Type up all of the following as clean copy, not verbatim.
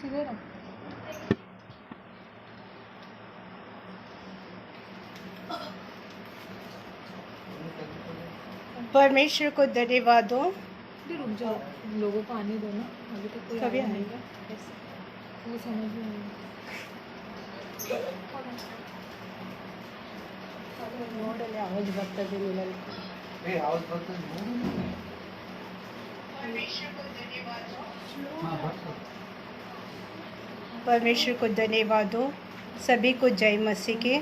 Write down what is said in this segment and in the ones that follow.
सीधे ना। परमेश्वर को धन्यवाद दो। रुक जाओ, लोगों को आने दो ना, अभी तक कोई कभी आया नहीं। आएगा वो समझ में नहीं। ನೋಡಲ್ಲಿ आवाज ಬರ್ತದೆ ನಿಲ್ಲಲ್ಲಿ परमेश्वर को धन्यवाद दो। सभी को जय मसीह के।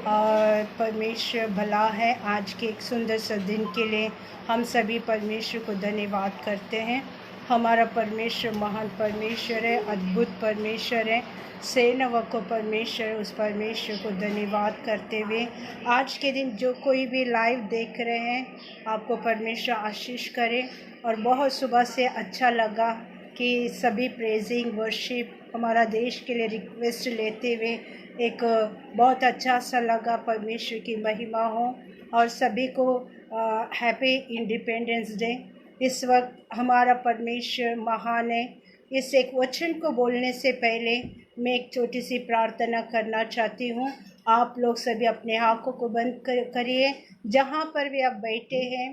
और परमेश्वर भला है। आज के एक सुंदर सा दिन के लिए हम सभी परमेश्वर को धन्यवाद करते हैं। हमारा परमेश्वर महान परमेश्वर है, अद्भुत परमेश्वर है, सेनाओं को परमेश्वर, उस परमेश्वर को धन्यवाद करते हुए आज के दिन जो कोई भी लाइव देख रहे हैं, आपको परमेश्वर आशीष करे। और बहुत सुबह से अच्छा लगा कि सभी प्रेजिंग वर्शिप हमारा देश के लिए रिक्वेस्ट लेते हुए एक बहुत अच्छा सा लगा। परमेश्वर की महिमा हो और सभी को हैप्पी इंडिपेंडेंस डे। इस वक्त हमारा परमेश्वर महान है। इस एक वचन को बोलने से पहले मैं एक छोटी सी प्रार्थना करना चाहती हूँ। आप लोग सभी अपने आँखों को बंद करिए। जहाँ पर भी आप बैठे हैं,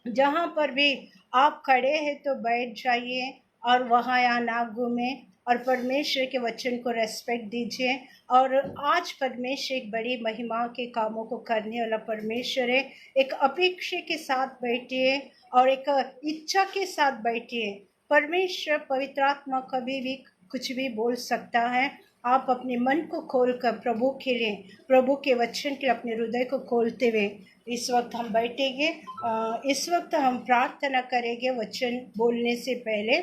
जहाँ पर भी आप खड़े हैं तो बैठ जाइए और वहाँ यहाँ ना घूमें और परमेश्वर के वचन को रेस्पेक्ट दीजिए। और आज परमेश्वर एक बड़ी महिमा के कामों को करने वाला परमेश्वर है। एक अपेक्षा के साथ बैठिए और एक इच्छा के साथ बैठिए। परमेश्वर पवित्र आत्मा कभी भी कुछ भी बोल सकता है। आप अपने मन को खोलकर प्रभु के लिए, प्रभु के वचन के लिए अपने हृदय को खोलते हुए इस वक्त हम बैठेंगे। इस वक्त हम प्रार्थना करेंगे वचन बोलने से पहले।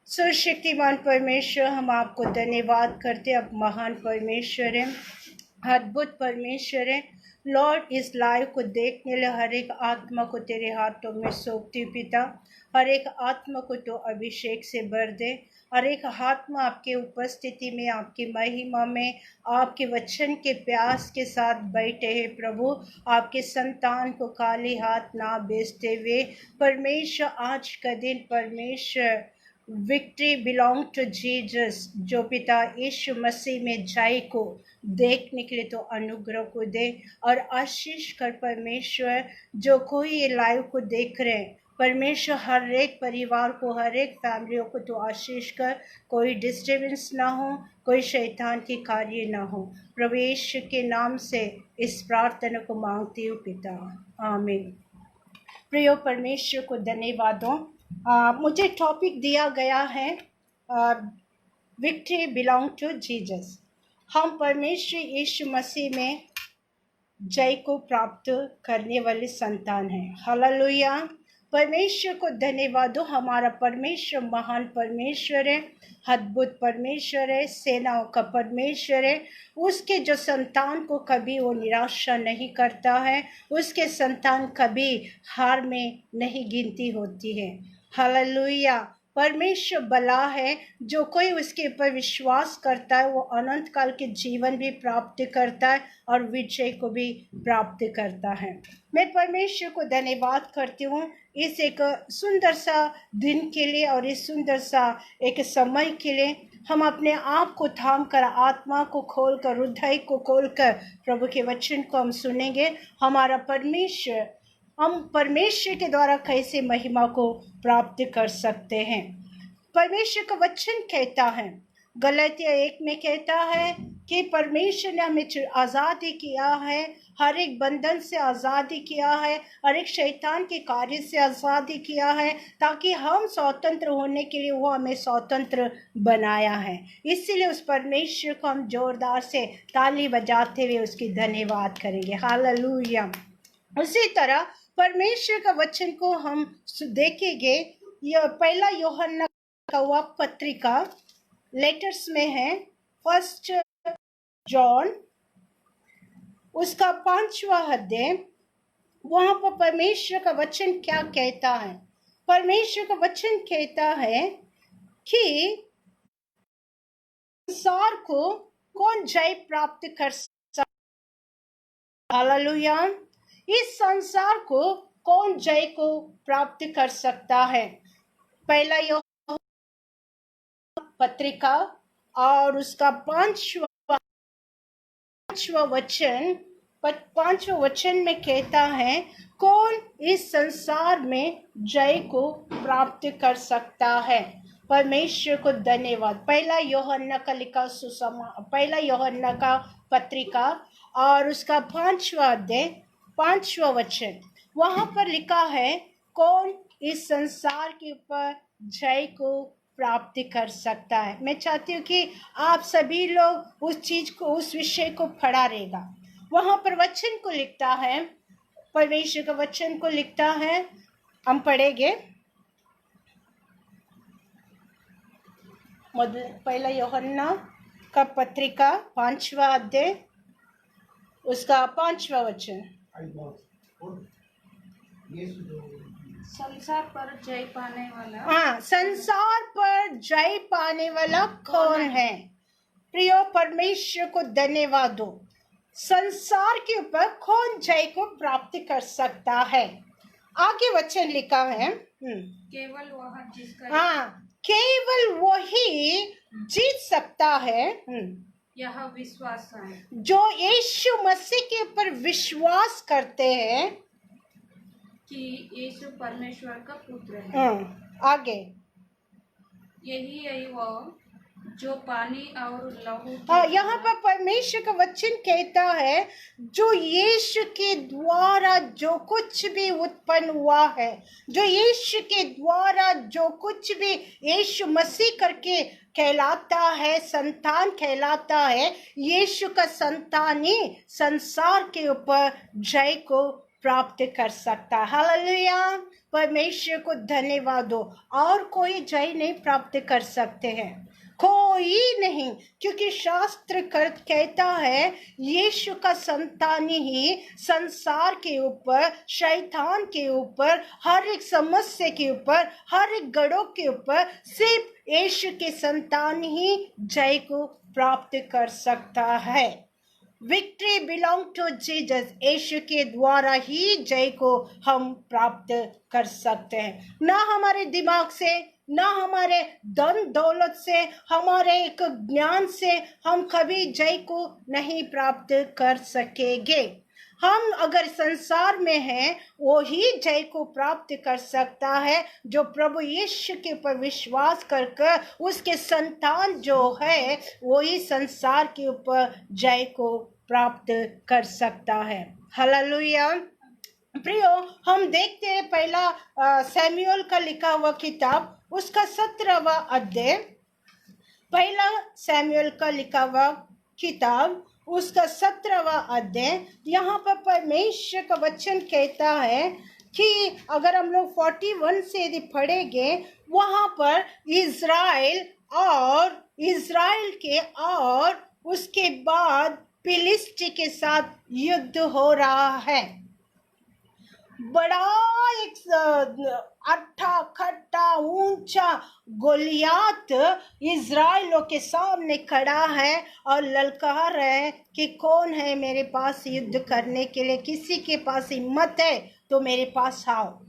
सर्वशक्तिमान परमेश्वर, हम आपको धन्यवाद करते। अब महान परमेश्वर है, अद्भुत परमेश्वर है। लॉर्ड, इस लाइव को देखने ले हर एक आत्मा को तेरे हाथों में सौंपती पिता। हर एक आत्मा को तो अभिषेक से भर दे। हर एक आत्मा आपके उपस्थिति में, आपकी महिमा में, आपके वचन के प्यास के साथ बैठे हैं प्रभु। आपके संतान को खाली हाथ ना भेजते हुए परमेश्वर, आज का दिन परमेश्वर विक्ट्री बिलोंग टू जीसस, जो पिता यीशु मसीह में जय को देखने के लिए तो अनुग्रह को दे और आशीष कर परमेश्वर। जो कोई ये लाइव को देख रहे हैं परमेश्वर, हर एक परिवार को, हर एक फैमिलियों को तो आशीष कर। कोई डिस्टर्बेंस ना हो, कोई शैतान की कार्य ना हो। प्रभु यीशु के नाम से इस प्रार्थना को मांगती हूँ पिता, आमीन। प्रिय परमेश्वर को धन्यवाद दो। मुझे टॉपिक दिया गया है विक्ट्री बिलोंग टू जीसस। हम परमेश्वर यीशु मसीह में जय को प्राप्त करने वाले संतान हैं। हालेलुया। परमेश्वर को धन्यवाद दो। हमारा परमेश्वर महान परमेश्वर है, अद्भुत परमेश्वर है, सेनाओं का परमेश्वर है। उसके जो संतान को कभी वो निराशा नहीं करता है, उसके संतान कभी हार में नहीं गिनती होती है। हालेलुया। परमेश्वर भला है। जो कोई उसके ऊपर विश्वास करता है वो अनंत काल के जीवन भी प्राप्त करता है और विजय को भी प्राप्त करता है। मैं परमेश्वर को धन्यवाद करती हूँ इस एक सुंदर सा दिन के लिए और इस सुंदर सा एक समय के लिए। हम अपने आप को थाम कर, आत्मा को खोलकर, हृदय को खोलकर प्रभु के वचन को हम सुनेंगे। हमारा परमेश्वर, हम परमेश्वर के द्वारा कैसे महिमा को प्राप्त कर सकते हैं। परमेश्वर का वचन कहता है, गलातिया 1 में कहता है कि परमेश्वर ने हमें आज़ादी किया है, हर एक बंधन से आज़ादी किया है, हर एक शैतान के कार्य से आज़ादी किया है, ताकि हम स्वतंत्र होने के लिए वो हमें स्वतंत्र बनाया है। इसीलिए उस परमेश्वर को हम जोरदार से ताली बजाते हुए उसकी धन्यवाद करेंगे। हालेलुया। उसी तरह परमेश्वर का वचन को हम देखेंगे। यह पहला यूहन्ना का पत्रिका लेटर्स में है, 1 जॉन, उसका 5वां अध्याय। वहां पर परमेश्वर का वचन क्या कहता है? परमेश्वर का वचन कहता है कि संसार को कौन जय प्राप्त कर सकता? हालेलुया। इस संसार को कौन जय को प्राप्त कर सकता है? पहला यूहन्ना पत्रिका और उसका पांचवा वचन में कहता है, कौन इस संसार में जय को प्राप्त कर सकता है। परमेश्वर को धन्यवाद। पहला यूहन्ना का लिखा पहला यूहन्ना का पत्रिका और उसका 5वां अध्याय 5वां वचन, वहां पर लिखा है, कौन इस संसार के ऊपर जय को प्राप्ति कर सकता है। मैं चाहती हूँ कि आप सभी लोग उस विषय को पढ़ा रहेगा। वहां पर वचन को लिखता है, परमेश्वर का वचन को लिखता है, हम पढ़ेंगे। पहला यूहन्ना का पत्रिका 5वां अध्याय उसका 5वां वचन। संसार पर जय पाने वाला, हाँ, संसार पर जय पाने वाला कौन है। प्रियो, परमेश्वर को धन्यवाद दो। संसार के ऊपर कौन जय को प्राप्त कर सकता है। आगे वचन लिखा है, केवल वह जिसका, हाँ, केवल वही जीत सकता है यह विश्वास है, जो यीशु मसीह के ऊपर विश्वास करते हैं कि यीशु परमेश्वर का पुत्र है। आगे, यही है वो जो पानी और लहू, यहाँ पर परमेश्वर का वचन कहता है, जो यीशु के द्वारा जो कुछ भी उत्पन्न हुआ है, जो यीशु के द्वारा जो कुछ भी यीशु मसीह करके कहलाता है, संतान कहलाता है, यीशु का संतान ही संसार के ऊपर जय को प्राप्त कर सकता है। हालेलुया, परमेश्वर को धन्यवाद दो। और कोई जय नहीं प्राप्त कर सकते हैं, कोई नहीं, क्योंकि शास्त्र कहता है यीशु का संतान ही संसार के ऊपर, शैतान के ऊपर, हर एक समस्या के ऊपर, हर एक गढ़ों के ऊपर सिर्फ यीशु के संतान ही जय को प्राप्त कर सकता है। Victory belong to Jesus. यीशु के द्वारा ही जय को हम प्राप्त कर सकते हैं। ना हमारे दिमाग से, ना हमारे धन दौलत से, हमारे एक ज्ञान से हम कभी जय को नहीं प्राप्त कर सकेंगे। हम अगर संसार में हैं, वो ही जय को प्राप्त कर सकता है जो प्रभु यीशु के ऊपर विश्वास करके उसके संतान जो है वो ही संसार के ऊपर जय को प्राप्त कर सकता है। हालेलुया। प्रियो, हम देखते हैं पहला सैमुएल का लिखा हुआ किताब उसका 17वां अध्याय, पहला सैमुएल का लिखा हुआ किताब उसका 17वां अध्याय। यहाँ पर परमेश्वर का वचन कहता है कि अगर हम लोग 41 से यदि पढ़ेंगे, वहाँ पर इज़राइल के और उसके बाद फिलिस्ती के साथ युद्ध हो रहा है। बड़ा एक अट्ठा खट्टा ऊंचा गोलियात इज़राइलों के सामने खड़ा है और ललकार है कि कौन है मेरे पास युद्ध करने के लिए, किसी के पास हिम्मत है तो मेरे पास आओ।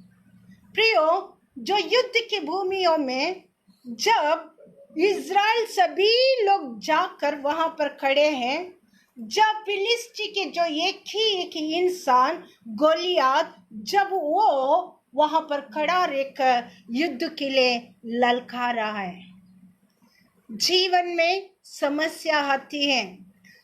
प्रियो, जो युद्ध की भूमियों में जब इज़राइल सभी लोग जाकर वहां पर खड़े हैं, जब फिलिस्ती के जो एक ही इंसान गोलियात जब वो वहां पर खड़ा रहकर युद्ध के लिए ललकार रहा है। जीवन में समस्या आती है,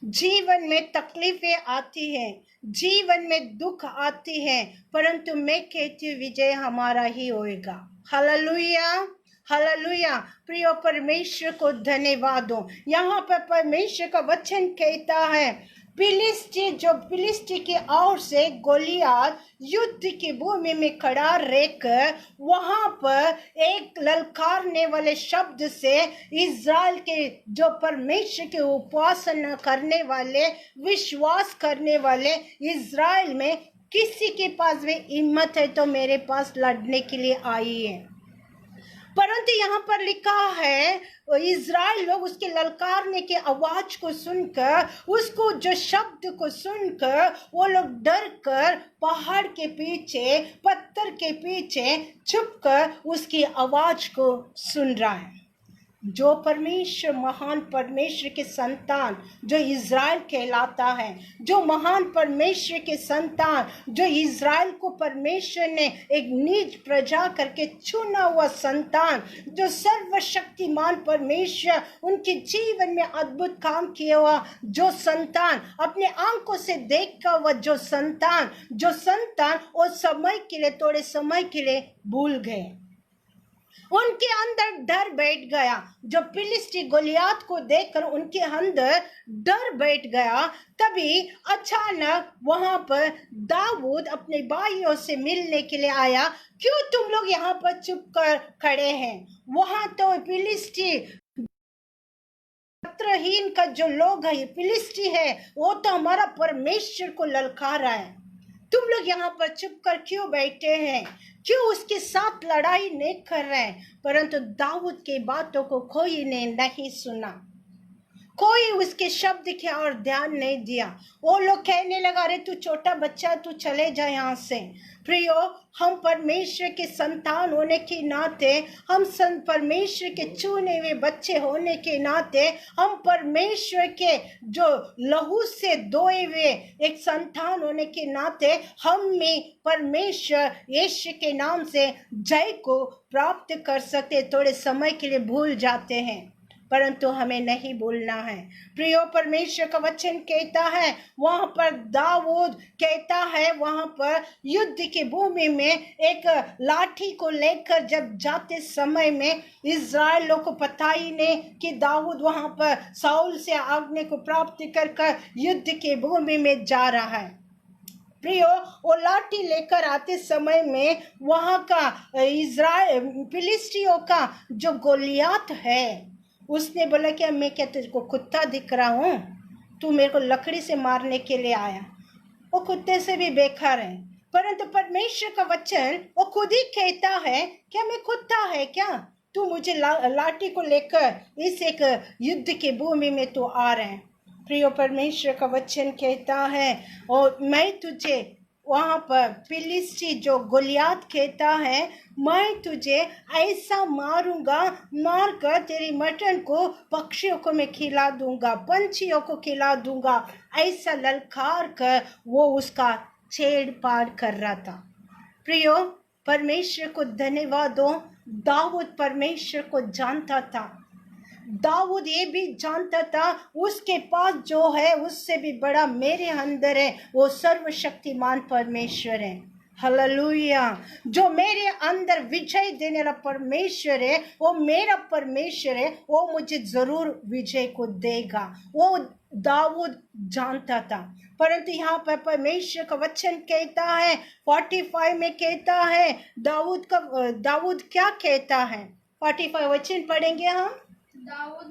जीवन में तकलीफें आती हैं, जीवन में दुख आती है, परंतु मैं कहती हूँ विजय हमारा ही होएगा। Hallelujah, hallelujah. प्रिय परमेश्वर को धन्यवाद दो। यहाँ पर परमेश्वर का वचन कहता है, फिलिस्ती की ओर से गोलियात युद्ध की भूमि में खड़ा रहकर वहां पर एक ललकारने वाले शब्द से इज़राइल के जो परमेश्वर के उपासना करने वाले, विश्वास करने वाले इज़राइल में किसी के पास भी हिम्मत है तो मेरे पास लड़ने के लिए आई है। परंतु यहाँ पर लिखा है इज़राइल लोग उसके ललकारने के आवाज को सुनकर, उसको जो शब्द को सुनकर वो लोग डर कर पहाड़ के पीछे, पत्थर के पीछे छुपकर उसकी आवाज को सुन रहा है। जो परमेश्वर, महान परमेश्वर के संतान जो इज़राइल कहलाता है, जो महान परमेश्वर के संतान, जो इज़राइल को परमेश्वर ने एक निज प्रजा करके चुना हुआ संतान, जो सर्वशक्तिमान परमेश्वर उनके जीवन में अद्भुत काम किया हुआ जो संतान, अपने आंखों से देखा हुआ जो संतान उस समय के लिए, थोड़े समय के लिए भूल गए। उनके अंदर डर बैठ गया। जब फिलिस्ती गोलियात को देखकर उनके अंदर डर बैठ गया, तभी अचानक वहां पर दाऊद अपने भाइयों से मिलने के लिए आया। क्यों तुम लोग यहाँ पर चुप कर खड़े हैं? वहां तो फिलिस्ती पत्रहीन का जो लोग है, फिलिस्ती है, वो तो हमारा परमेश्वर को ललकार रहा है। तुम लोग यहाँ पर चुप कर क्यों बैठे हैं? क्यों उसके साथ लड़ाई नहीं कर रहे हैं? परंतु दाऊद की बातों को कोई ने नहीं सुना, कोई उसके शब्द के और ध्यान नहीं दिया। वो लोग कहने लगा, अरे तू छोटा बच्चा, तू चले जा यहाँ से। प्रियो, हम परमेश्वर के संतान होने के नाते, हम परमेश्वर के चुने हुए बच्चे होने के नाते, हम परमेश्वर के जो लहू से धोए हुए एक संतान होने के नाते, हम में परमेश्वर यीशु के नाम से जय को प्राप्त कर सकते। थोड़े समय के लिए भूल जाते हैं, परंतु हमें नहीं भूलना है। प्रियो, परमेश्वर का वचन कहता है, वहां पर दाऊद कहता है, वहां पर युद्ध की भूमि में एक लाठी को लेकर जब जाते समय में इज़राइलियों को पता ही नहीं कि दाऊद वहां पर साउल से आज्ञा को प्राप्त कर युद्ध की भूमि में जा रहा है। प्रियो, वो लाठी लेकर आते समय में वहां का इज़राइल फिलिस्तियों का जो गोलियात है, उसने बोला कि मैं क्या तुझको कुत्ता दिख रहा हूँ? तू मेरे को लकड़ी से मारने के लिए आया। वो कुत्ते से भी बेकार है। परंतु परमेश्वर का वचन वो खुद ही कहता है, क्या मैं कुत्ता है क्या? तू मुझे लाठी को लेकर इस एक युद्ध की भूमि में तू आ रहे हैं। प्रियो, परमेश्वर का वचन कहता है, और मैं तुझे वहां पर फिलिस्ती जो गोलियात कहता है, मैं तुझे ऐसा मारूंगा, मारकर तेरी मटन को पक्षियों को मैं खिला दूंगा, पंछियों को खिला दूंगा। ऐसा ललकार कर वो उसका छेड़छाड़ कर रहा था। प्रियो, परमेश्वर को धन्यवाद दो, दाऊद परमेश्वर को जानता था। दाऊद ये भी जानता था, उसके पास जो है उससे भी बड़ा मेरे अंदर है, वो सर्वशक्तिमान परमेश्वर है। हालेलुया। जो मेरे अंदर विजय देने वाला परमेश्वर है, वो मेरा परमेश्वर है, वो मुझे जरूर विजय को देगा। वो दाऊद जानता था। परंतु यहाँ पर परमेश्वर का वचन कहता है, 45 में कहता है, दाऊद क्या कहता है? 45 वचन पढ़ेंगे हम। दाऊद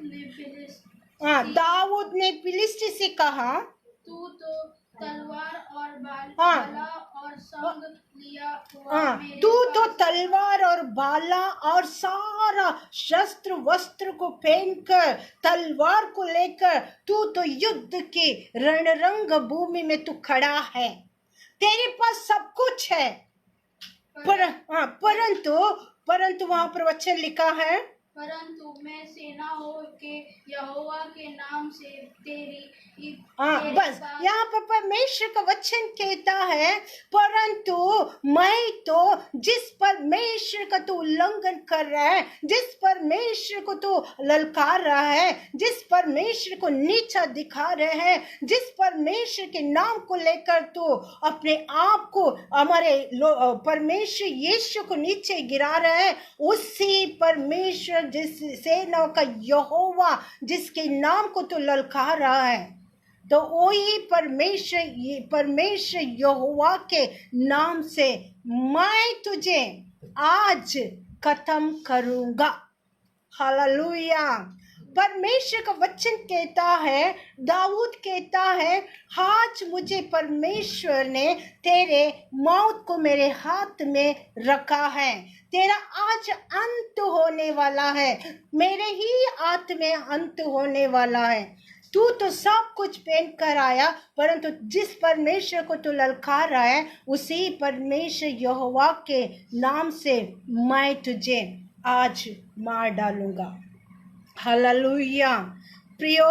ने फिलिस्ती से कहा, तू तो तलवार और भाला और संग लिया हुआ तू तो तलवार और भाला और सारा शस्त्र वस्त्र को पहनकर, तलवार को लेकर तू तो युद्ध के रणरंग भूमि में तू खड़ा है। तेरे पास सब कुछ है, परंतु वहां पर वचन लिखा है, परंतु मैं सेनाओं के यहोवा के नाम से तेरी बस यहाँ पर परमेश्वर का वचन कहता है, परंतु मैं तो जिस परमेश्वर का तू उल्लंघन कर रहा है, जिस परमेश्वर को तू ललकार रहा है, जिस परमेश्वर को नीचा दिखा रहे हैं, जिस परमेश्वर के नाम को लेकर तू अपने आप को, हमारे परमेश्वर यीशु को नीचे गिरा रहा है, उसी परमेश्वर जिस सेनाओं का यहोवा जिसके नाम को तो ललकार रहा है, तो वही परमेश्वर यहोवा के नाम से मैं तुझे आज खत्म करूंगा। हालेलुया। परमेश्वर का वचन कहता है, दाऊद कहता है, आज मुझे परमेश्वर ने तेरे मौत को मेरे हाथ में रखा है, तेरा आज अंत होने वाला है, मेरे ही हाथ में अंत होने वाला है। तू तो सब कुछ पहन कर आया, परंतु जिस परमेश्वर को तू ललकार रहा है, उसी परमेश्वर यहोवा के नाम से मैं तुझे आज मार डालूंगा। हालेलुया। प्रियो,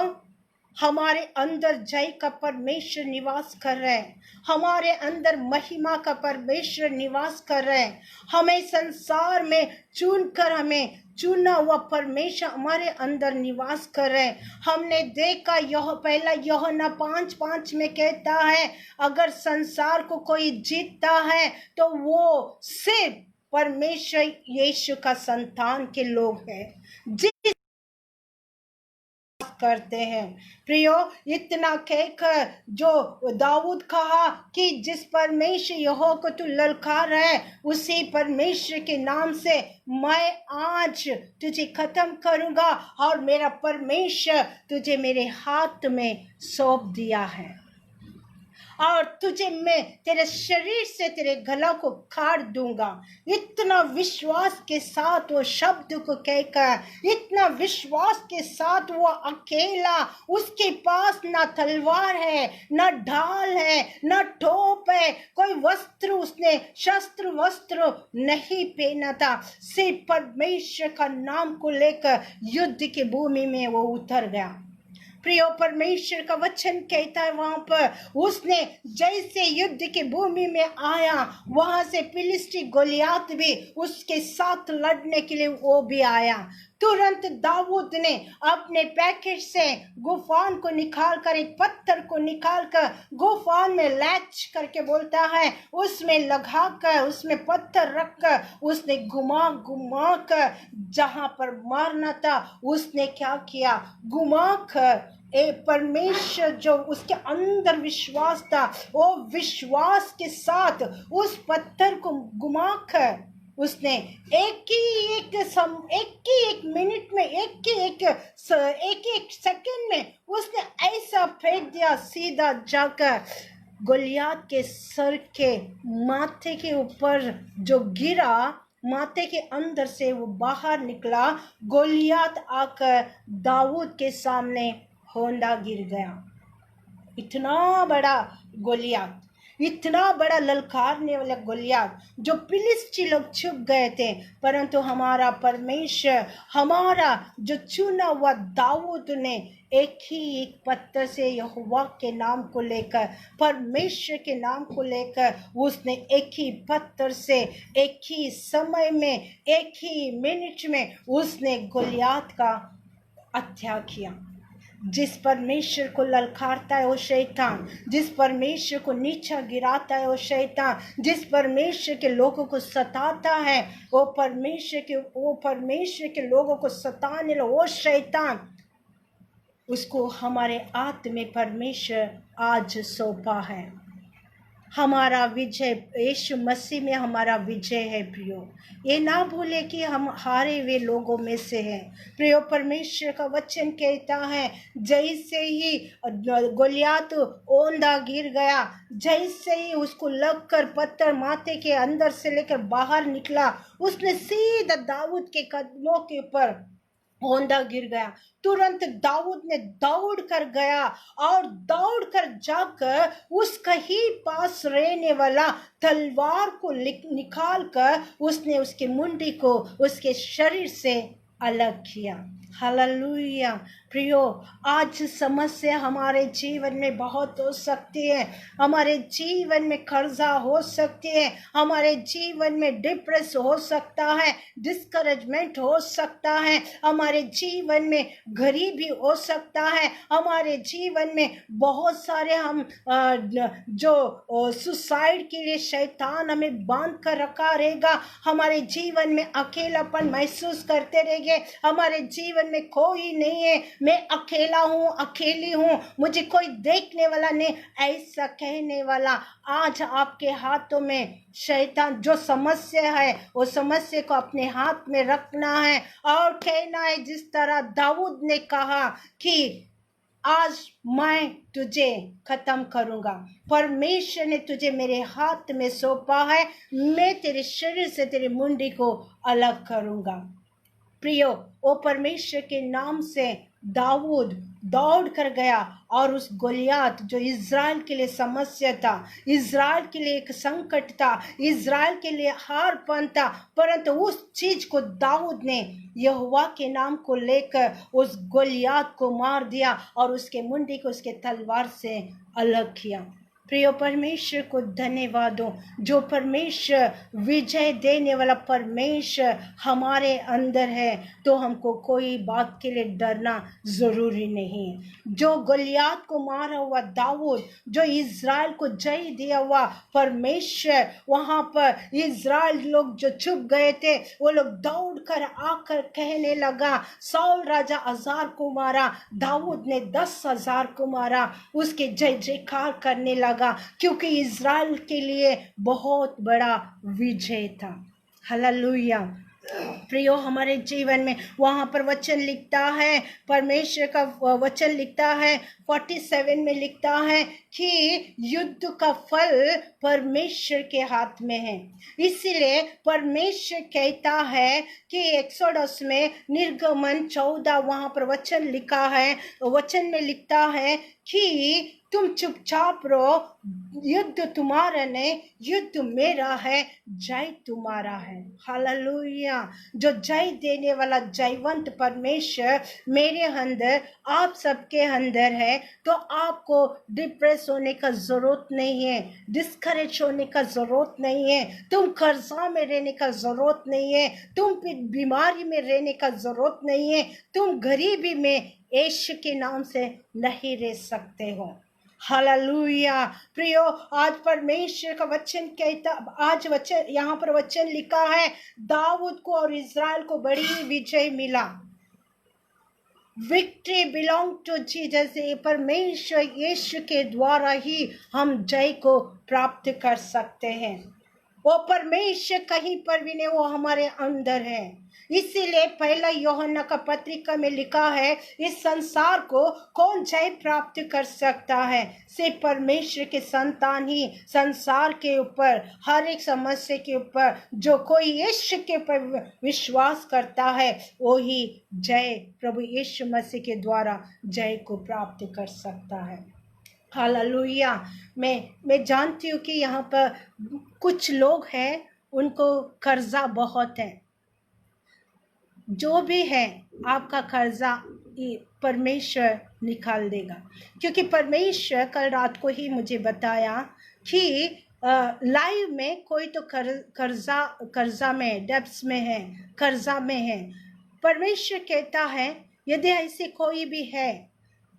हमारे अंदर जय का परमेश्वर निवास कर रहे हैं, हमारे अंदर महिमा का परमेश्वर निवास कर रहे हैं। हमें संसार में चुनकर हमें चुना हुआ परमेश्वर हमारे अंदर निवास कर रहे हैं। हमने देखा यह पहला यूहन्ना 5:5 में कहता है, अगर संसार को कोई जीतता है तो वो सिर्फ परमेश्वर यीशु का संतान के लोग हैं, जिस करते हैं। प्रियो, इतना कहकर जो दाऊद कहा कि जिस परमेश्वर यहोवा को तू ललकार है, उसी परमेश्वर के नाम से मैं आज तुझे खत्म करूंगा और मेरा परमेश्वर तुझे मेरे हाथ में सौंप दिया है और तुझे मैं तेरे शरीर से तेरे गला को काट दूंगा। इतना विश्वास के साथ वो शब्द को कहकर, इतना विश्वास के साथ वो अकेला, उसके पास ना तलवार है, ना ढाल है, ना टोप है, कोई वस्त्र, उसने शस्त्र वस्त्र नहीं पहना था। सिर्फ परमेश्वर का नाम को लेकर युद्ध की भूमि में वो उतर गया। प्रियो, परमेश्वर का वचन कहता है वहां पर उसने जैसे युद्ध की भूमि में आया, वहां से फिलिस्ती गोलियात भी उसके साथ लड़ने के लिए वो भी आया। तुरंत दाऊद ने अपने पैकेट से गुफान को निकाल कर, एक पत्थर को निकाल कर गुफान में लैच करके बोलता है, उसमें लगा कर, उसमें पत्थर रख कर उसने घुमा घुमा कर जहां पर मारना था उसने क्या किया, घुमा कर परमेश्वर जो उसके अंदर विश्वास था, वो विश्वास के साथ उस पत्थर को घुमाकर उसने एक ही एक मिनट में, एक एक सेकंड में उसने ऐसा फेंक दिया, सीधा जाकर गोलियात के सर के माथे के ऊपर जो गिरा, माथे के अंदर से वो बाहर निकला। गोलियात आकर दाऊद के सामने होंडा गिर गया। इतना बड़ा गोलियात, इतना बड़ा ललकारने वाला गोलियात, जो फिलिस्ती लोग छुप गए थे, परंतु हमारा परमेश्वर, हमारा जो चुना हुआ दाऊद ने एक पत्थर से यहोवा के नाम को लेकर, परमेश्वर के नाम को लेकर, उसने एक ही पत्थर से एक ही समय में, एक ही मिनट में उसने गोलियात का हत्या किया। जिस परमेश्वर को ललकारता है वो शैतान, जिस परमेश्वर को नीचा गिराता है वो शैतान, जिस परमेश्वर के लोगों को सताता है वो परमेश्वर के लोगों को सताने वो शैतान, उसको हमारे हाथ में परमेश्वर आज सौंपा है। हमारा विजय यीशु मसीह में हमारा विजय है। प्रियो, ये ना भूले कि हम हारे हुए लोगों में से हैं। प्रियो, परमेश्वर का वचन कहता है, जैसे ही गोलियात ओंधा गिर गया, जैसे ही उसको लगकर पत्थर माथे के अंदर से लेकर बाहर निकला, उसने सीधा दाऊद के कदमों के ऊपर होंडा गिर गया। तुरंत दाऊद ने दौड़ कर गया और दौड़ कर जाकर उसका ही पास रहने वाला तलवार को निकाल कर उसने उसके मुंडी को उसके शरीर से अलग किया। हालेलुया। प्रियो, आज समस्या हमारे जीवन में बहुत हो सकती है, हमारे जीवन में कर्जा हो सकती है, हमारे जीवन में डिप्रेस हो सकता है, डिस्करेजमेंट हो सकता है, हमारे जीवन में गरीबी हो सकता है, हमारे जीवन में बहुत सारे हम जो सुसाइड के लिए शैतान हमें बांध कर रखा रहेगा, हमारे जीवन में अकेलापन महसूस करते रहेंगे, हमारे जीवन में कोई नहीं है, मैं अकेला हूँ, अकेली हूँ, मुझे कोई देखने वाला नहीं, ऐसा कहने वाला आज आपके हाथों में शैतान जो समस्या है वो समस्या को अपने हाथ में रखना है और कहना है, जिस तरह दाऊद ने कहा कि आज मैं तुझे खत्म करूंगा, परमेश्वर ने तुझे मेरे हाथ में सौंपा है, मैं तेरे शरीर से तेरी मुंडी को अलग करूंगा। प्रियो, ओ परमेश्वर के नाम से दाऊद दौड़ कर गया और उस गोलियात जो इज़राइल के लिए समस्या था, इज़राइल के लिए एक संकट था, इज़राइल के लिए हारपन था, परंतु उस चीज को दाऊद ने यहोवा के नाम को लेकर उस गोलियात को मार दिया और उसके मुंडी को उसके तलवार से अलग किया। प्रिय परमेश्वर को धन्यवाद हो, जो परमेश्वर विजय देने वाला परमेश्वर हमारे अंदर है, तो हमको कोई बात के लिए डरना जरूरी नहीं है। जो गोलियात को मारा हुआ दाऊद, जो इज़राइल को जय दिया हुआ परमेश्वर, वहां पर इज़राइल लोग जो छुप गए थे, वो लोग दौड़ कर आकर कहने लगा, साउल राजा 1000 को मारा, दाऊद ने 10,000 को मारा। उसके जय जयकार करने लगा क्योंकि इज़राइल के लिए बहुत बड़ा विजय था। हालेलुया। प्रियो, हमारे जीवन में वहां पर वचन लिखता है, परमेश्वर का वचन लिखता है 47 में लिखता है कि युद्ध का फल परमेश्वर के हाथ में है। इसीलिए परमेश्वर कहता है कि एक्सोडस में निर्गमन 14 वहां पर वचन लिखा है, वचन में लिखता है कि तुम चुपचाप रहो, युद्ध तुम्हारा नहीं, युद्ध मेरा है, जय तुम्हारा है। हालेलुया। जो जय देने वाला जयवंत परमेश्वर मेरे अंदर, आप सबके अंदर है, तो आपको डिप्रेस होने का जरूरत नहीं है, डिस्करेज होने का जरूरत नहीं है, तुम कर्जा में रहने का जरूरत नहीं है, तुम बीमारी में रहने का जरूरत नहीं है, तुम गरीबी में यीशु के नाम से नहीं रह सकते हो। हालेलुया। प्रियो, आज परमेश्वर का वचन कहता, आज वचन यहाँ पर वचन लिखा है, दाऊद को और इज़राइल को बड़ी विजय मिला। Victory belong to Jesus. परमेश्वर यीशु के द्वारा ही हम जय को प्राप्त कर सकते हैं। वो परमेश्वर कहीं पर भी नहीं, वो हमारे अंदर है। इसीलिए पहला यूहन्ना का पत्रिका में लिखा है, इस संसार को कौन जय प्राप्त कर सकता है? सिर्फ परमेश्वर के संतान ही संसार के ऊपर, हर एक समस्या के ऊपर जो कोई यीशु के ऊपर विश्वास करता है, वो ही जय प्रभु यीशु मसीह के द्वारा जय को प्राप्त कर सकता है। हालेलुया। मैं जानती हूँ कि यहाँ पर कुछ लोग हैं, उनको कर्जा बहुत है। जो भी है, आपका कर्जा परमेश्वर निकाल देगा, क्योंकि परमेश्वर कल रात को ही मुझे बताया कि लाइव में कोई तो कर्जा में, डेब्ट्स में है, कर्जा में है। परमेश्वर कहता है, यदि ऐसे कोई भी है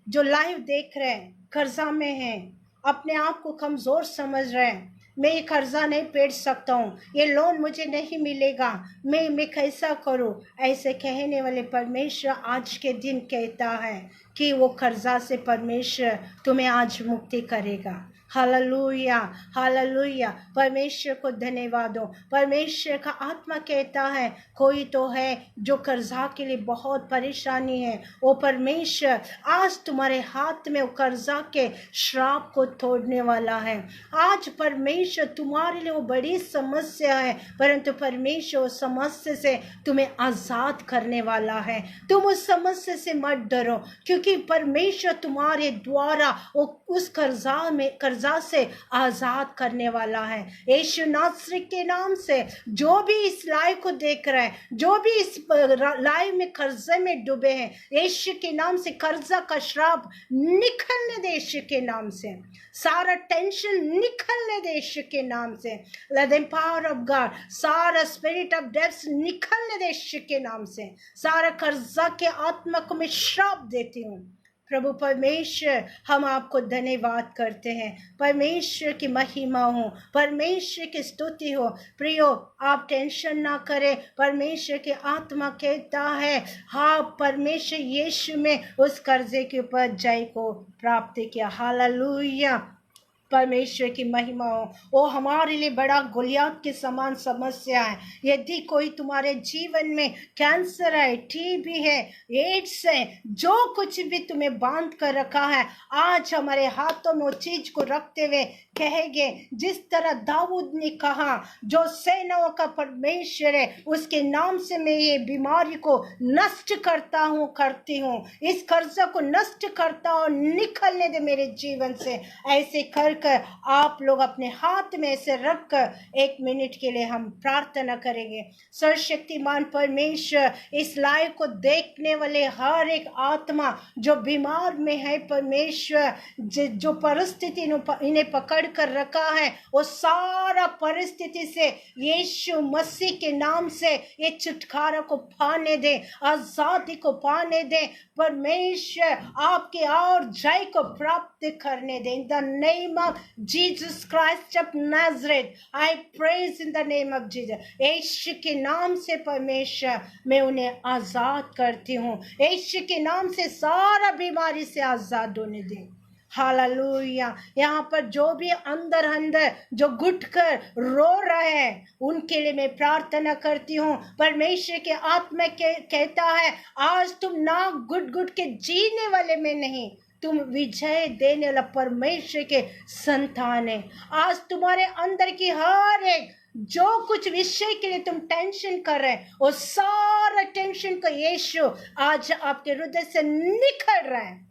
जो लाइव देख रहे हैं, कर्जा में है, अपने आप को कमज़ोर समझ रहे हैं, मैं ये कर्जा नहीं पेड़ सकता हूँ, ये लोन मुझे नहीं मिलेगा, मैं कैसा करूँ, ऐसे कहने वाले परमेश्वर आज के दिन कहता है कि वो कर्जा से परमेश्वर तुम्हें आज मुक्ति करेगा। Hallelujah, hallelujah. परमेश्वर को धन्यवाद हो। परमेश्वर का आत्मा कहता है, कोई तो है जो कर्जा के लिए बहुत परेशानी है, वो परमेश्वर आज तुम्हारे हाथ में वो कर्जा के श्राप को तोड़ने वाला है। आज परमेश्वर तुम्हारे लिए वो बड़ी समस्या है, परंतु परमेश्वर उस समस्या से तुम्हें आजाद करने वाला है। तुम उस समस्या से मत डरो, क्योंकि परमेश्वर तुम्हारे द्वारा वो उस कर्जा से आजाद करने वाला है। यीशु नासरी के नाम से जो भी इस लाइव को देख रहे हैं, जो भी इस लाइव में कर्जे में डूबे हैं, यीशु के नाम से कर्जा का श्राप निकलने दे, यीशु के नाम से सारा टेंशन निकलने दे, यीशु के नाम से let the power of God, सारा स्पिरिट ऑफ डेथ निकलने दे, यीशु के नाम से सारा कर्जा के आत्मा को मैं श्राप देती हूँ। प्रभु परमेश्वर, हम आपको धन्यवाद करते हैं। परमेश्वर की महिमा हो, परमेश्वर की स्तुति हो। प्रियो, आप टेंशन ना करें। परमेश्वर की आत्मा कहता है, हाँ, परमेश्वर यीशु में उस कर्जे के ऊपर जय को प्राप्त किया। हालेलुया। परमेश्वर की महिमा हो। वो हमारे लिए बड़ा गोलियत के समान समस्या है। यदि कोई तुम्हारे जीवन में कैंसर है, टीबी है, एड्स है, जो कुछ भी तुम्हें बांध कर रखा है, आज हमारे हाथों में वो चीज को रखते हुए कहेंगे, जिस तरह दाऊद ने कहा, जो सेनाओं का परमेश्वर है, उसके नाम से मैं ये बीमारी को नष्ट करती हूँ, इस कर्ज को नष्ट करता हूँ, निकलने दे मेरे जीवन से। ऐसे कर आप लोग अपने हाथ में ऐसे रखकर 1 मिनट के लिए हम प्रार्थना करेंगे। सर्वशक्तिमान परमेश्वर, इस लाइव को देखने वाले हर एक आत्मा जो बीमार में है परमेश्वर, जो परिस्थिति इन्हें पकड़ कर रखा है, वो सारा परिस्थिति से यीशु मसीह के नाम से ये छुटकारा को पाने दे, आजादी को पाने दे परमेश्वर, आपके और जय को प्राप्त करने दे। In the name of Jesus Christ of Nazareth I pray, in the name of Jesus. यीशु के नाम से परमेश्वर मैं उन्हें आजाद करती हूँ, यीशु के नाम से सारा बीमारी से आजाद होने दे। हालेलुया। यहाँ पर जो भी अंदर जो घुट कर रो रहे हैं, उनके लिए मैं प्रार्थना करती हूँ। परमेश्वर के आत्मा कहता है, आज तुम ना घुट घुट के जीने वाले में नहीं, तुम विजय देने वाला परमेश्वर के संतान है। आज तुम्हारे अंदर की हर एक जो कुछ विषय के लिए तुम टेंशन कर रहे हैं, वो सारा टेंशन को यीशु आज आपके हृदय से निकल रहा है।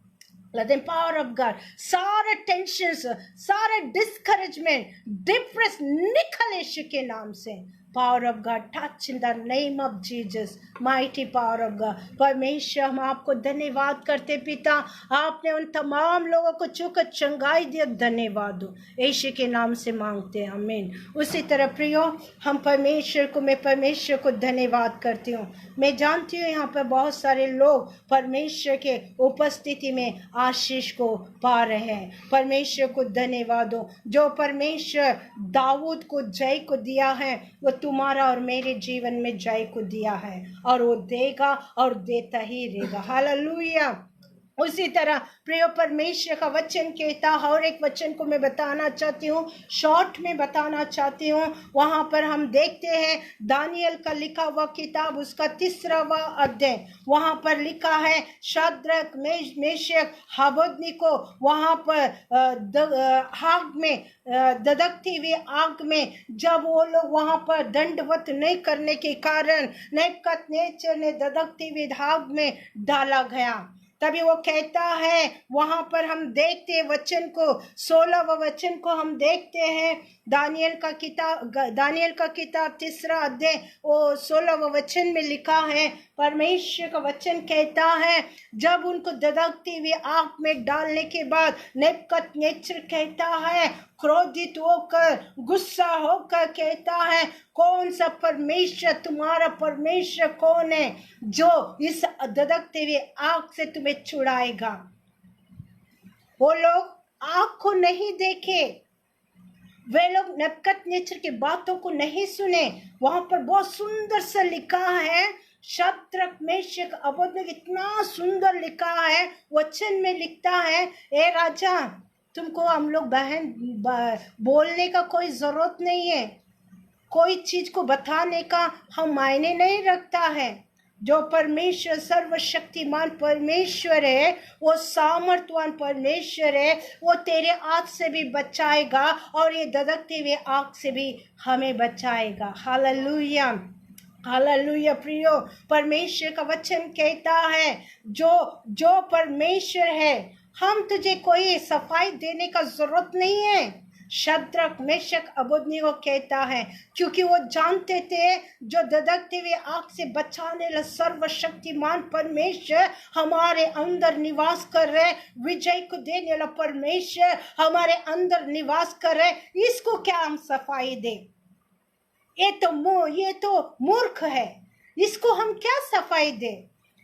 Let the power of God, सारा टेंशन, सारा डिस्करेजमेंट, डिप्रेस निकल यीशु के नाम से। Power of God touch in the name of Jesus, mighty power of God. परमेश्वर, हम आपको धन्यवाद करते पिता, आपने उन तमाम लोगों को छूकर चंगाई दिया, धन्यवाद हो, यीशु के नाम से मांगते हैं, आमीन। उसी तरह प्रियो, मैं परमेश्वर को धन्यवाद करती हूँ। मैं जानती हूँ यहाँ पर बहुत सारे लोग परमेश्वर के उपस्थिति में आशीष को पा रहे हैं। परमेश्वर को धन्यवाद हो। जो परमेश्वर दाऊद को जय को दिया है, वो तुम्हारा और मेरे जीवन में जय को दिया है, और वो देगा और देता ही रहेगा। हालेलुया। उसी तरह प्रिय परमेश्वर का वचन कहता, और एक वचन को मैं बताना चाहती हूँ, शॉर्ट में बताना चाहती हूँ। वहाँ पर हम देखते हैं दानियल का लिखा हुआ किताब, उसका 3वां अध्याय, वहाँ पर लिखा है, शद्रक मेशक अबेदनीगो वहाँ पर आग में, धधकती हुई आग में, जब वो लोग वहाँ पर दंडवत नहीं करने के कारण नेबूकदनेस्सर ने धधकती हुई आग में डाला गया। तभी वो कहता है, वहां पर हम देखते हैं वचन को, 16वां वचन को हम देखते हैं, दानियल का किताब 3 अध्याय वो 16वां वचन में लिखा है। परमेश्वर का वचन कहता है, जब उनको धधकती हुई आग में डालने के बाद नेबूकदनेस्सर कहता है, क्रोधित होकर, गुस्सा होकर कहता है, कौन सा परमेश्वर, तुम्हारा परमेश्वर कौन है जो इस धधकते हुए आग से तुम्हें छुड़ाएगा। वो लोग आग को नहीं देखे, वे लोग नेबूकदनेस्सर की बातों को नहीं सुने। वहां पर बहुत सुंदर सा लिखा है, शद्रक मेशक अबेदनीगो, इतना सुंदर लिखा है, वचन में लिखता है, ए राजा, तुमको हम लोग बहन बोलने का कोई जरूरत नहीं है, कोई चीज को बताने का हम मायने नहीं रखता है। जो परमेश्वर सर्वशक्तिमान परमेश्वर है, वो सामर्थवान परमेश्वर है, वो तेरे आग से भी बचाएगा और ये धधकते हुए आग से भी हमें बचाएगा। Hallelujah, hallelujah. प्रियो, परमेश्वर का वचन कहता है, जो परमेश्वर है, हम तुझे कोई सफाई देने का जरूरत नहीं है। शद्रक मेशक अबेदनीगो कहता है, क्योंकि वो जानते थे जो धधकते हुए आग से बचाने वाला सर्वशक्तिमान परमेश्वर हमारे अंदर निवास कर रहे, विजय को देने वाला परमेश्वर हमारे अंदर निवास कर रहे, इसको क्या हम सफाई दे? ये तो मूर्ख है, इसको हम क्या सफाई दे?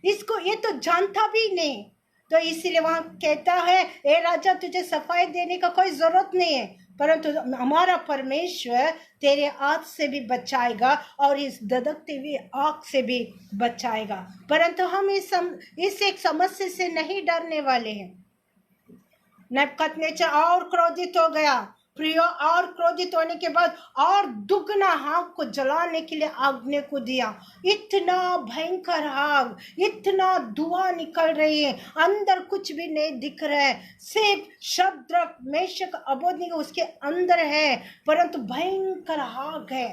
इसको ये तो जानता भी नहीं। तो इसीलिए वहां कहता है, ए राजा, तुझे सफाई देने का कोई जरूरत नहीं है, परंतु हमारा परमेश्वर तेरे आग से भी बचाएगा और इस धधकती हुई आग से भी बचाएगा। परंतु हम इस एक समस्या से नहीं डरने वाले हैं। नेबुकदनेस्सर और क्रोधित हो गया प्रियो, और क्रोधित होने के बाद और दुगना आग को जलाने के लिए आज्ञा को दिया। इतना भयंकर आग, इतना धुआं निकल रही है, अंदर कुछ भी नहीं दिख रहा है, सिर्फ शद्रक मेशक अबेदनीगो उसके अंदर है, परंतु भयंकर आग है।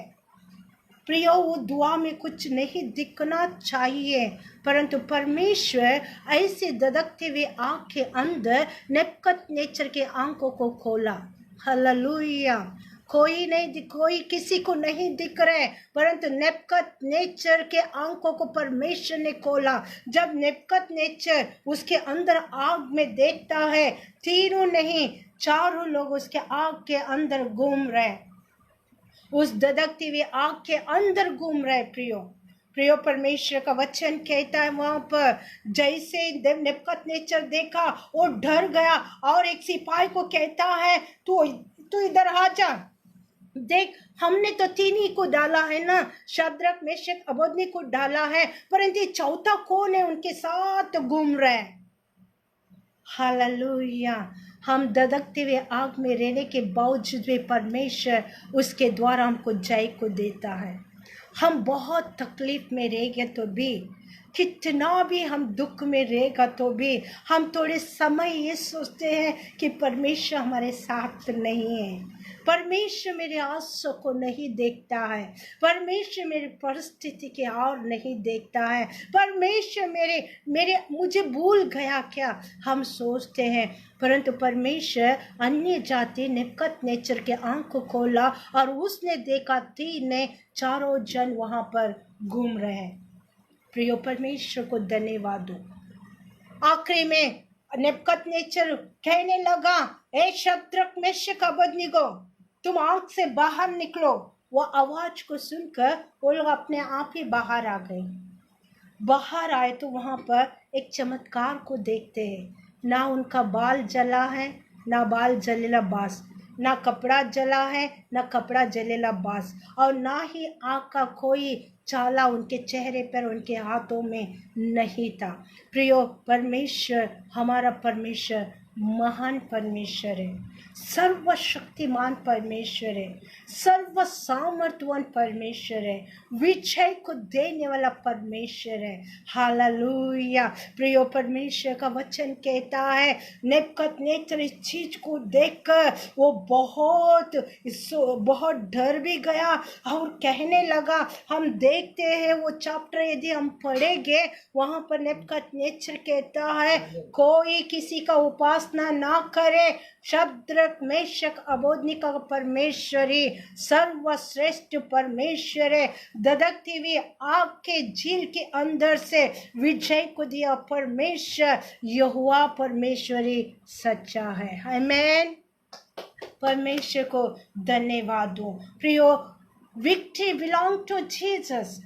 प्रियो, वो दुआ में कुछ नहीं दिखना चाहिए, परंतु परमेश्वर ऐसे धधकते हुए आग के अंदर नेबुकदनेस्सर के आंखों को खोला। हालेलुया। कोई किसी को नहीं दिख रहे, परंतु नेबुकदनेस्सर के आंखों को परमेश्वर ने खोला। जब नेबुकदनेस्सर उसके अंदर आग में देखता है, तीनों नहीं चारों लोग उसके आग के अंदर घूम रहे, उस धधकती हुई आग के अंदर घूम रहे। प्रियो, परमेश्वर का वचन कहता है वहां पर जैसे नेबुकदनेस्सर देखा वो डर गया और एक सिपाही को कहता है तू इधर आ जा, देख हमने तो तीन ही को डाला है ना, शद्रक मेशक अबेदनीगो को डाला है, परंतु चौथा कौन है उनके साथ घूम रहा है। हालेलुया। हम धधकते हुए आग में रहने के बावजूद भी परमेश्वर उसके द्वारा हमको जय को देता है। हम बहुत तकलीफ में रहेंगे तो भी, कितना भी हम दुख में रहेगा तो भी, हम थोड़े समय ये सोचते हैं कि परमेश्वर हमारे साथ नहीं है, परमेश्वर मेरे आंसू को नहीं देखता है, परमेश्वर मेरी परिस्थिति के और नहीं देखता है, परमेश्वर मेरे मुझे भूल गया क्या, हम सोचते हैं। परंतु परमेश्वर अन्य जाति नेबुकदनेस्सर के आंख को खोला और उसने देखा तीन ने चारों जन वहां पर घूम रहे हैं। प्रियो, परमेश्वर को धन्यवाद दो। आखिरी में नेबुकदनेस्सर कहने लगा, ए शद्रक मेशक अबेदनीगो, तुम आग से बाहर निकलो। वो आवाज को सुनकर वो लोग अपने आप ही बाहर आ गए। बाहर आए तो वहां पर एक चमत्कार को देखते हैं, ना उनका बाल जला है, ना बाल जलेला बास, ना कपड़ा जला है, ना कपड़ा जलेला बास, और ना ही आग का कोई चाला उनके चेहरे पर, उनके हाथों में नहीं था। प्रियो, परमेश्वर, हमारा परमेश्वर महान परमेश्वर है, सर्वशक्तिमान परमेश्वर है, सर्व सामर्थ्यवान परमेश्वर है, विजय को देने वाला परमेश्वर है। हालेलुया। प्रियो, परमेश्वर का वचन कहता है नेबुकदनेस्सर इस चीज को देखकर वो बहुत डर भी गया और कहने लगा, हम देखते हैं वो चैप्टर यदि हम पढ़ेंगे, वहां पर नेबुकदनेस्सर कहता है कोई किसी का उपासना ना करे, शद्रक मेशक अबेदनीगो का परमेश्वरी सर्वश्रेष्ठ परमेश्वर है। धधकती हुई आग के झील के अंदर से विजय को दिया परमेश्वर यहोवा परमेश्वरी सच्चा है। आमीन। परमेश्वर को धन्यवाद दो। प्रियो, विक्ट्री बिलोंग टू जीसस।